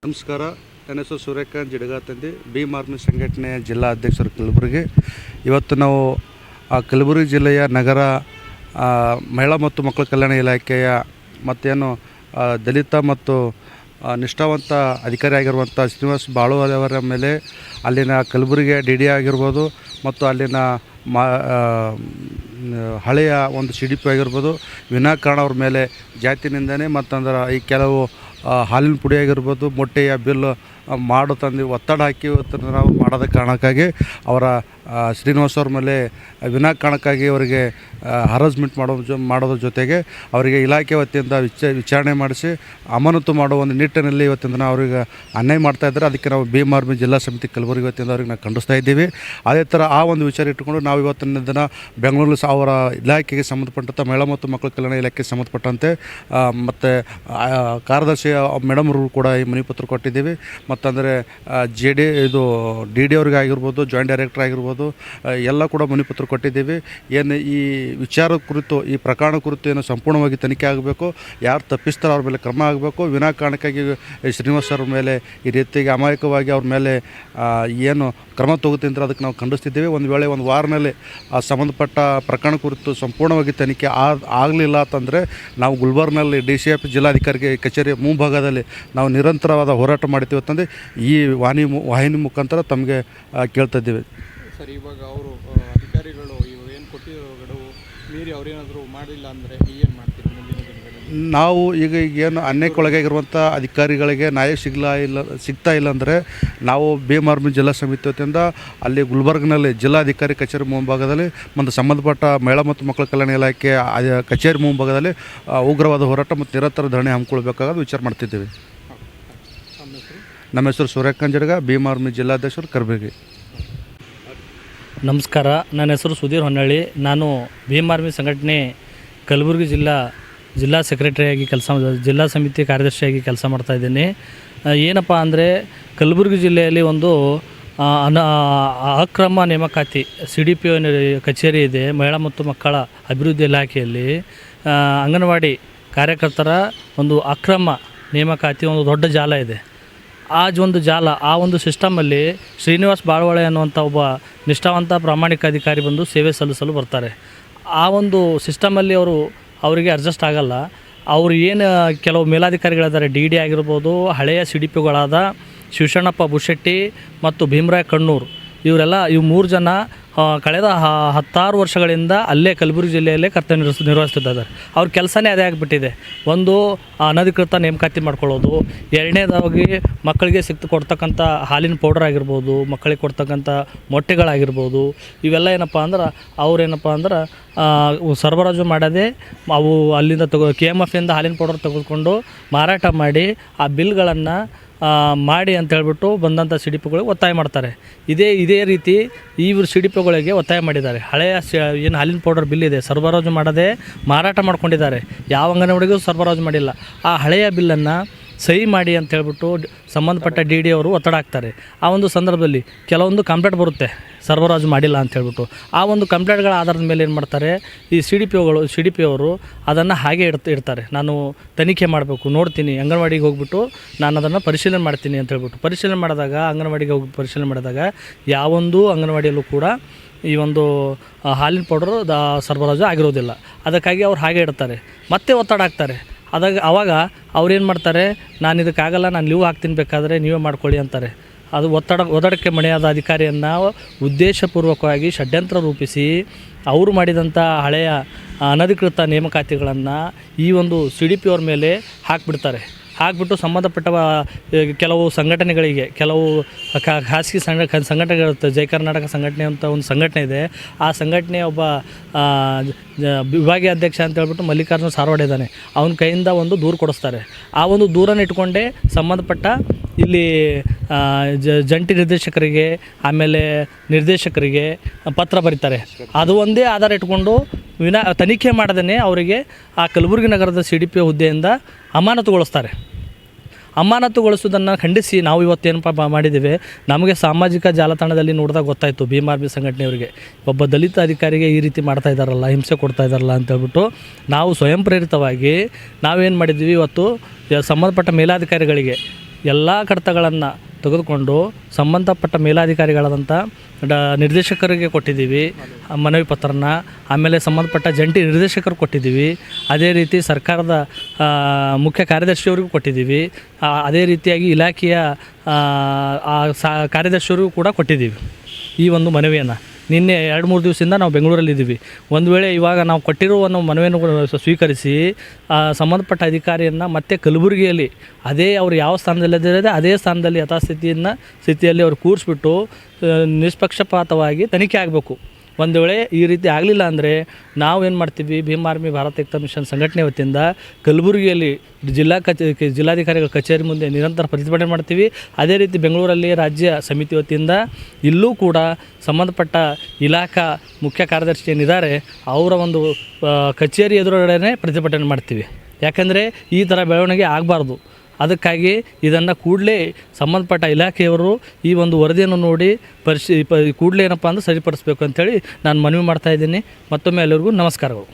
ನಮಸ್ಕಾರ. ನನ್ನ ಹೆಸರು ಸೂರ್ಯಕಾಂತ್ ಜಿಡಗಾತಂದಿ, ಭೀಮ್ ಆರ್ಮಿ ಸಂಘಟನೆಯ ಜಿಲ್ಲಾ ಅಧ್ಯಕ್ಷರು ಕಲಬುರಗಿ. ಇವತ್ತು ನಾವು ಕಲಬುರಗಿ ಜಿಲ್ಲೆಯ ನಗರ ಮಹಿಳಾ ಮತ್ತು ಮಕ್ಕಳ ಕಲ್ಯಾಣ ಇಲಾಖೆಯ ಮತ್ತೇನು ದಲಿತ ಮತ್ತು ನಿಷ್ಠಾವಂತ ಅಧಿಕಾರಿ ಆಗಿರುವಂಥ ಶ್ರೀನಿವಾಸ್ ಬಾಳುವವರ ಮೇಲೆ ಅಲ್ಲಿನ ಕಲಬುರಗಿಯ ಡಿ ಆಗಿರ್ಬೋದು ಮತ್ತು ಅಲ್ಲಿನ ಹಳೆಯ ಒಂದು CDP ಆಗಿರ್ಬೋದು ವಿನಾಕಾರಣ ಅವ್ರ ಮೇಲೆ ಜಾತಿ ನಿಂದನೆ ಮತ್ತಂದ್ರೆ ಈ ಕೆಲವು ಹಾಲಿನ ಪುಡಿ ಆಗಿರ್ಬೋದು ಮೊಟ್ಟೆಯ ಬಿಲ್ ತಂದು ಒತ್ತಡ ಹಾಕಿ ನಾವು ಮಾಡೋದ ಕಾರಣಕ್ಕಾಗಿ ಅವರ ಶ್ರೀನಿವಾಸ್ ಅವ್ರ ಮೇಲೆ ವಿನಾಕಾರಣಕ್ಕಾಗಿ ಅವರಿಗೆ ಹರಾಸ್ಮೆಂಟ್ ಮಾಡೋದ್ರ ಜೊತೆಗೆ ಅವರಿಗೆ ಇಲಾಖೆ ವತಿಯಿಂದ ವಿಚಾರಣೆ ಮಾಡಿಸಿ ಅಮಾನತು ಮಾಡುವ ಒಂದು ನಿಟ್ಟಿನಲ್ಲಿ ಇವತ್ತಿಂದ ನಾವು ಅವ್ರಿಗೆ ಅನ್ಯಾಯ ಮಾಡ್ತಾಯಿದ್ದಾರೆ. ಅದಕ್ಕೆ ನಾವು ಭೀಮ್ ಆರ್ಮಿ ಜಿಲ್ಲಾ ಸಮಿತಿ ಕಲಬುರಗಿ ವತಿಯಿಂದ ಅವ್ರಿಗೆ ನಾವು ಖಂಡಿಸ್ತಾ ಇದ್ದೀವಿ. ಅದೇ ಥರ ಆ ಒಂದು ವಿಚಾರ ಇಟ್ಟುಕೊಂಡು ನಾವು ಇವತ್ತಿನ ದಿನ ಬೆಂಗಳೂರು ಅವರ ಇಲಾಖೆಗೆ ಸಂಬಂಧಪಟ್ಟಂಥ ಮಹಿಳಾ ಮತ್ತು ಮಕ್ಕಳ ಕಲ್ಯಾಣ ಇಲಾಖೆಗೆ ಸಂಬಂಧಪಟ್ಟಂತೆ ಮತ್ತು ಕಾರ್ಯದರ್ಶಿ ಮೇಡಮ್ರು ಕೂಡ ಈ ಮನವಿ ಪತ್ರ ಕೊಟ್ಟಿದ್ದೀವಿ. ಮತ್ತಂದರೆ DD ಅವ್ರಿಗೆ ಆಗಿರ್ಬೋದು, ಜಾಯಿಂಟ್ ಡೈರೆಕ್ಟರ್ ಆಗಿರ್ಬೋದು, ಎಲ್ಲ ಕೂಡ ಮನವಿ ಪತ್ರ ಕೊಟ್ಟಿದ್ದೀವಿ. ಏನು ಈ ವಿಚಾರದ ಕುರಿತು, ಈ ಪ್ರಕರಣ ಕುರಿತು ಏನು ಸಂಪೂರ್ಣವಾಗಿ ತನಿಖೆ ಆಗಬೇಕು, ಯಾರು ತಪ್ಪಿಸ್ತಾರೆ ಅವ್ರ ಮೇಲೆ ಕ್ರಮ ಆಗಬೇಕು. ವಿನಾಕಾರಣಕ್ಕಾಗಿ ಶ್ರೀನಿವಾಸ್ ಅವ್ರ ಮೇಲೆ ಈ ರೀತಿಯಾಗಿ ಅಮಾಯಕವಾಗಿ ಅವ್ರ ಮೇಲೆ ಏನು ಕ್ರಮ ತಗೋತಿದ್ರೆ ಅದಕ್ಕೆ ನಾವು ಖಂಡಿಸ್ತಿದ್ದೀವಿ. ಒಂದು ವೇಳೆ ಒಂದು ವಾರದಲ್ಲಿ ಸಂಬಂಧಪಟ್ಟ ಪ್ರಕರಣ ಕುರಿತು ಸಂಪೂರ್ಣವಾಗಿ ತನಿಖೆ ಆಗಲಿಲ್ಲ ಅಂತಂದರೆ ನಾವು ಗುಲ್ಬರ್ಗ್ನಲ್ಲಿ DCF ಜಿಲ್ಲಾಧಿಕಾರಿಗೆ ಕಚೇರಿ ಮುಂಭಾಗದಲ್ಲಿ ನಾವು ನಿರಂತರವಾದ ಹೋರಾಟ ಮಾಡ್ತೀವಿ ಅಂತಂದು ಈ ವಾಹಿನಿ ಮುಖಾಂತರ ತಮಗೆ ಕೇಳ್ತಾ ಇದ್ದೀವಿ. ಸರ್, ಇವಾಗ ಅವರು ಅಧಿಕಾರಿಗಳು ಏನು ಕೊಟ್ಟಿರೋ ಗಡುವು ಮೀರಿ ಅವರೇನಾದರೂ ಮಾಡಿಲ್ಲ ಅಂದರೆ ಏನು ಮಾಡ್ತೀರಿ ಮುಂದಿನ ದಿನಗಳಲ್ಲಿ? ನಾವು ಈಗ ಏನು ಅನ್ಯಾಯಕ್ಕೊಳಗಾಗಿರುವಂಥ ಅಧಿಕಾರಿಗಳಿಗೆ ನ್ಯಾಯ ಸಿಗ್ತಾ ಇಲ್ಲ ಅಂದರೆ ನಾವು ಭೀಮ್ ಆರ್ಮಿ ಜಿಲ್ಲಾ ಸಮಿತಿ ವತಿಯಿಂದ ಅಲ್ಲಿ ಗುಲ್ಬರ್ಗ್ನಲ್ಲಿ ಜಿಲ್ಲಾಧಿಕಾರಿ ಕಚೇರಿ ಮುಂಭಾಗದಲ್ಲಿ ಮತ್ತು ಸಂಬಂಧಪಟ್ಟ ಮಹಿಳಾ ಮತ್ತು ಮಕ್ಕಳ ಕಲ್ಯಾಣ ಇಲಾಖೆ ಕಚೇರಿ ಮುಂಭಾಗದಲ್ಲಿ ಉಗ್ರವಾದ ಹೋರಾಟ ಮತ್ತು ನಿರಂತರ ಧರಣಿ ಹಮ್ಮಿಕೊಳ್ಬೇಕಾಗೋದು ವಿಚಾರ ಮಾಡ್ತಿದ್ದೀವಿ. ನಮ್ಮ ಹೆಸರು ಸೂರ್ಯಕಾಂತ್ ಜಿಡಗ, ಭೀಮ್ ಆರ್ಮಿ ಜಿಲ್ಲಾಧ್ಯಕ್ಷರು ಕಲಬುರಗಿ. ನಮಸ್ಕಾರ, ನನ್ನ ಹೆಸರು ಸುಧೀರ್ ಹೊನ್ನಳ್ಳಿ. ನಾನು ಭೀಮ್ ಆರ್ಮಿ ಸಂಘಟನೆ ಕಲಬುರಗಿ ಜಿಲ್ಲಾ ಸೆಕ್ರೆಟರಿಯಾಗಿ ಜಿಲ್ಲಾ ಸಮಿತಿ ಕಾರ್ಯದರ್ಶಿಯಾಗಿ ಕೆಲಸ ಮಾಡ್ತಾಯಿದ್ದೀನಿ. ಏನಪ್ಪ ಅಂದರೆ ಕಲಬುರಗಿ ಜಿಲ್ಲೆಯಲ್ಲಿ ಒಂದು ಅಕ್ರಮ ನೇಮಕಾತಿ CDP ಕಚೇರಿ ಇದೆ. ಮಹಿಳಾ ಮತ್ತು ಮಕ್ಕಳ ಅಭಿವೃದ್ಧಿ ಇಲಾಖೆಯಲ್ಲಿ ಅಂಗನವಾಡಿ ಕಾರ್ಯಕರ್ತರ ಒಂದು ಅಕ್ರಮ ನೇಮಕಾತಿ ಒಂದು ದೊಡ್ಡ ಜಾಲ ಇದೆ. ಆ ಒಂದು ಸಿಸ್ಟಮಲ್ಲಿ ಶ್ರೀನಿವಾಸ್ ಬಾಳ್ವಾಳೆ ಅನ್ನುವಂಥ ಒಬ್ಬ ನಿಷ್ಠಾವಂತ ಪ್ರಾಮಾಣಿಕ ಅಧಿಕಾರಿ ಬಂದು ಸೇವೆ ಸಲ್ಲಿಸಲು ಬರ್ತಾರೆ. ಆ ಒಂದು ಸಿಸ್ಟಮಲ್ಲಿ ಅವರಿಗೆ ಅಡ್ಜಸ್ಟ್ ಆಗಲ್ಲ. ಅವರು ಏನು ಕೆಲವು ಮೇಲಾಧಿಕಾರಿಗಳಿದ್ದಾರೆ, DD ಆಗಿರ್ಬೋದು, ಹಳೆಯ CDPಗಳಾದ ಶಿವಶಣ್ಣಪ್ಪ ಬುಶೆಟ್ಟಿ ಮತ್ತು ಭೀಮರಾಯ ಕಣ್ಣೂರು, ಇವು 3 ಜನ ಕಳೆದ 10 ವರ್ಷಗಳಿಂದ ಅಲ್ಲೇ ಕಲಬುರಗಿ ಜಿಲ್ಲೆಯಲ್ಲೇ ಕರ್ತವ್ಯ ನಿರ್ವಹಿಸ್ತಿದ್ದಾರೆ. ಅವ್ರ ಕೆಲಸನೇ ಅದೇ ಆಗಿಬಿಟ್ಟಿದೆ. ಒಂದು ಅನಧಿಕೃತ ನೇಮಕಾತಿ ಮಾಡ್ಕೊಳ್ಳೋದು, ಎರಡನೇದಾಗಿ ಮಕ್ಕಳಿಗೆ ಕೊಡ್ತಕ್ಕಂಥ ಹಾಲಿನ ಪೌಡರ್ ಆಗಿರ್ಬೋದು, ಮಕ್ಕಳಿಗೆ ಕೊಡ್ತಕ್ಕಂಥ ಮೊಟ್ಟೆಗಳಾಗಿರ್ಬೋದು, ಇವೆಲ್ಲ ಏನಪ್ಪ ಅಂದ್ರೆ ಸರಬರಾಜು ಮಾಡೋದೇ. ಅವು ಅಲ್ಲಿಂದ KMF ಹಾಲಿನ ಪೌಡರ್ ತೆಗೆದುಕೊಂಡು ಮಾರಾಟ ಮಾಡಿ ಆ ಬಿಲ್ಗಳನ್ನು ಮಾಡಿ ಅಂತ ಹೇಳ್ಬಿಟ್ಟು ಬಂದಂಥ CDPಗಳಿಗೆ ಒತ್ತಾಯ ಮಾಡ್ತಾರೆ. ಇದೇ ರೀತಿ ಇವರು CDPಗಳಿಗೆ ಒತ್ತಾಯ ಮಾಡಿದ್ದಾರೆ. ಹಳೆಯ ಏನು ಹಾಲಿನ ಪೌಡರ್ ಬಿಲ್ ಇದೆ ಸರಬರಾಜು ಮಾಡದೆ ಮಾರಾಟ ಮಾಡ್ಕೊಂಡಿದ್ದಾರೆ. ಯಾವ ಅಂಗನವಾಡಿಗೂ ಸರಬರಾಜು ಮಾಡಿಲ್ಲ. ಆ ಹಳೆಯ ಬಿಲ್ಲನ್ನು ಸಹಿ ಮಾಡಿ ಅಂತ ಹೇಳ್ಬಿಟ್ಟು ಸಂಬಂಧಪಟ್ಟ DD ಅವರು ಒತ್ತಡ ಹಾಕ್ತಾರೆ. ಆ ಒಂದು ಸಂದರ್ಭದಲ್ಲಿ ಕೆಲವೊಂದು ಕಂಪ್ಲೇಂಟ್ ಬರುತ್ತೆ ಸರಬರಾಜು ಮಾಡಿಲ್ಲ ಅಂತ ಹೇಳ್ಬಿಟ್ಟು. ಆ ಒಂದು ಕಂಪ್ಲೇಂಟ್ಗಳ ಆಧಾರದ ಮೇಲೆ ಏನು ಮಾಡ್ತಾರೆ, ಈ CDP ಅವರು ಅದನ್ನು ಹಾಗೆ ಇಡ್ತಾರೆ. ನಾನು ತನಿಖೆ ಮಾಡಬೇಕು, ನೋಡ್ತೀನಿ, ಅಂಗನವಾಡಿಗೆ ಹೋಗ್ಬಿಟ್ಟು ನಾನು ಅದನ್ನು ಪರಿಶೀಲನೆ ಮಾಡ್ತೀನಿ ಅಂತ ಹೇಳ್ಬಿಟ್ಟು ಪರಿಶೀಲನೆ ಮಾಡಿದಾಗ ಯಾವೊಂದು ಅಂಗನವಾಡಿಯಲ್ಲೂ ಕೂಡ ಈ ಒಂದು ಹಾಲಿನ ಪೌಡರು ಸರಬರಾಜು ಆಗಿರೋದಿಲ್ಲ. ಅದಕ್ಕಾಗಿ ಅವ್ರು ಹಾಗೆ ಇಡ್ತಾರೆ, ಮತ್ತೆ ಒತ್ತಡ ಹಾಕ್ತಾರೆ. ಆವಾಗ ಅವ್ರೇನು ಮಾಡ್ತಾರೆ, ನಾನು ಇದಕ್ಕಾಗಲ್ಲ, ನಾನು ಲೀವ್ ಹಾಕ್ತೀನಿ, ಬೇಕಾದರೆ ನೀವೇ ಮಾಡ್ಕೊಳ್ಳಿ ಅಂತಾರೆ. ಅದು ಒತ್ತಡಕ್ಕೆ ಮಣಿಯಾದ ಅಧಿಕಾರಿಯನ್ನು ಉದ್ದೇಶಪೂರ್ವಕವಾಗಿ ಷಡ್ಯಂತ್ರ ರೂಪಿಸಿ ಅವರು ಮಾಡಿದಂಥ ಹಳೆಯ ಅನಧಿಕೃತ ನೇಮಕಾತಿಗಳನ್ನು ಈ ಒಂದು CDP ಅವ್ರ ಮೇಲೆ ಹಾಕಿಬಿಟ್ಟು ಸಂಬಂಧಪಟ್ಟ ಕೆಲವು ಸಂಘಟನೆಗಳಿಗೆ, ಕೆಲವು ಖಾಸಗಿ ಸಂಘಟನೆಗಳಿರುತ್ತೆ. ಜೈ ಕರ್ನಾಟಕ ಸಂಘಟನೆ ಅಂತ ಒಂದು ಸಂಘಟನೆ ಇದೆ. ಆ ಸಂಘಟನೆಯ ಒಬ್ಬ ವಿಭಾಗೀಯ ಅಧ್ಯಕ್ಷ ಅಂತ ಹೇಳ್ಬಿಟ್ಟು ಮಲ್ಲಿಕಾರ್ಜುನ ಸಾರವಾಡೆ ಇದ್ದಾನೆ. ಅವನ ಕೈಯಿಂದ ಒಂದು ದೂರು ಕೊಡಿಸ್ತಾರೆ. ಆ ಒಂದು ದೂರನ್ನು ಇಟ್ಕೊಂಡೇ ಸಂಬಂಧಪಟ್ಟ ಇಲ್ಲಿ ಜಂಟಿ ನಿರ್ದೇಶಕರಿಗೆ, ಆಮೇಲೆ ನಿರ್ದೇಶಕರಿಗೆ ಪತ್ರ ಬರೀತಾರೆ. ಅದು ಒಂದೇ ಆಧಾರ ಇಟ್ಕೊಂಡು ತನಿಖೆ ಮಾಡದೇ ಅವರಿಗೆ ಆ ಕಲಬುರಗಿ ನಗರದ CDP ಹುದ್ದೆಯಿಂದ ಅಮಾನತುಗೊಳಿಸೋದನ್ನು ಖಂಡಿಸಿ ನಾವು ಇವತ್ತೇನಪ್ಪ ಮಾಡಿದ್ದೇವೆ. ನಮಗೆ ಸಾಮಾಜಿಕ ಜಾಲತಾಣದಲ್ಲಿ ನೋಡಿದಾಗ ಗೊತ್ತಾಯಿತು, ಭೀಮ್ ಆರ್ಮಿ ಸಂಘಟನೆಯವರಿಗೆ ಒಬ್ಬ ದಲಿತ ಅಧಿಕಾರಿಗೆ ಈ ರೀತಿ ಮಾಡ್ತಾ ಇದ್ದಾರಲ್ಲ, ಹಿಂಸೆ ಕೊಡ್ತಾ ಇದ್ದಾರಲ್ಲ ಅಂತೇಳ್ಬಿಟ್ಟು ನಾವು ಸ್ವಯಂ ಪ್ರೇರಿತವಾಗಿ ನಾವೇನು ಮಾಡಿದ್ವಿ, ಇವತ್ತು ಸಂಬಂಧಪಟ್ಟ ಮೇಲಾಧಿಕಾರಿಗಳಿಗೆ ಎಲ್ಲ ಕಡತಗಳನ್ನು ತೆಗೆದುಕೊಂಡು ಸಂಬಂಧಪಟ್ಟ ಮೇಲಾಧಿಕಾರಿಗಳಾದಂಥ ನಿರ್ದೇಶಕರಿಗೆ ಕೊಟ್ಟಿದ್ದೀವಿ ಮನವಿ ಪತ್ರನ. ಆಮೇಲೆ ಸಂಬಂಧಪಟ್ಟ ಜಂಟಿ ನಿರ್ದೇಶಕರು ಕೊಟ್ಟಿದ್ದೀವಿ. ಅದೇ ರೀತಿ ಸರ್ಕಾರದ ಮುಖ್ಯ ಕಾರ್ಯದರ್ಶಿಯವರಿಗೂ ಕೊಟ್ಟಿದ್ದೀವಿ. ಅದೇ ರೀತಿಯಾಗಿ ಇಲಾಖೆಯ ಕಾರ್ಯದರ್ಶಿಯವರಿಗೂ ಕೂಡ ಕೊಟ್ಟಿದ್ದೀವಿ ಈ ಒಂದು ಮನವಿಯನ್ನು. ನಿನ್ನೆ 2-3 ದಿವಸದಿಂದ ನಾವು ಬೆಂಗಳೂರಲ್ಲಿದ್ದೀವಿ. ಒಂದು ವೇಳೆ ಇವಾಗ ನಾವು ಕೊಟ್ಟಿರುವ ಮನವಿಯನ್ನು ಸ್ವೀಕರಿಸಿ ಸಂಬಂಧಪಟ್ಟ ಅಧಿಕಾರಿಯನ್ನು ಮತ್ತೆ ಕಲಬುರಗಿಯಲ್ಲಿ ಅದೇ ಅವರು ಯಾವ ಸ್ಥಾನದಲ್ಲಿದ್ದಾರೆ ಅದೇ ಸ್ಥಾನದಲ್ಲಿ ಸ್ಥಿತಿಯಲ್ಲಿ ಅವರು ಕೂರಿಸ್ಬಿಟ್ಟು ನಿಷ್ಪಕ್ಷಪಾತವಾಗಿ ತನಿಖೆ ಆಗಬೇಕು. ಒಂದು ವೇಳೆ ಈ ರೀತಿ ಆಗಲಿಲ್ಲ ಅಂದರೆ ನಾವು ಏನು ಮಾಡ್ತೀವಿ, ಭೀಮ್ ಆರ್ಮಿ ಭಾರತ ಏಕತಾ ಮಿಷನ್ ಸಂಘಟನೆ ವತಿಯಿಂದ ಕಲಬುರಗಿಯಲ್ಲಿ ಜಿಲ್ಲಾಧಿಕಾರಿಗಳ ಕಚೇರಿ ಮುಂದೆ ನಿರಂತರ ಪ್ರತಿಭಟನೆ ಮಾಡ್ತೀವಿ. ಅದೇ ರೀತಿ ಬೆಂಗಳೂರಲ್ಲಿ ರಾಜ್ಯ ಸಮಿತಿ ವತಿಯಿಂದ ಇಲ್ಲೂ ಕೂಡ ಸಂಬಂಧಪಟ್ಟ ಇಲಾಖಾ ಮುಖ್ಯ ಕಾರ್ಯದರ್ಶಿ ಏನಿದ್ದಾರೆ ಅವರ ಒಂದು ಕಚೇರಿ ಎದುರುಗಡೆ ಪ್ರತಿಭಟನೆ ಮಾಡ್ತೀವಿ. ಯಾಕಂದರೆ ಈ ಥರ ಬೆಳವಣಿಗೆ ಆಗಬಾರ್ದು. ಅದಕ್ಕಾಗಿ ಇದನ್ನು ಕೂಡಲೇ ಸಂಬಂಧಪಟ್ಟ ಇಲಾಖೆಯವರು ಈ ಒಂದು ವರದಿಯನ್ನು ನೋಡಿ ಕೂಡಲೇ ಏನಪ್ಪ ಅಂದ್ರೆ ಸರಿಪಡಿಸಬೇಕು ಅಂಥೇಳಿ ನಾನು ಮನವಿ ಮಾಡ್ತಾಯಿದ್ದೀನಿ. ಮತ್ತೊಮ್ಮೆ ಎಲ್ಲರಿಗೂ ನಮಸ್ಕಾರಗಳು.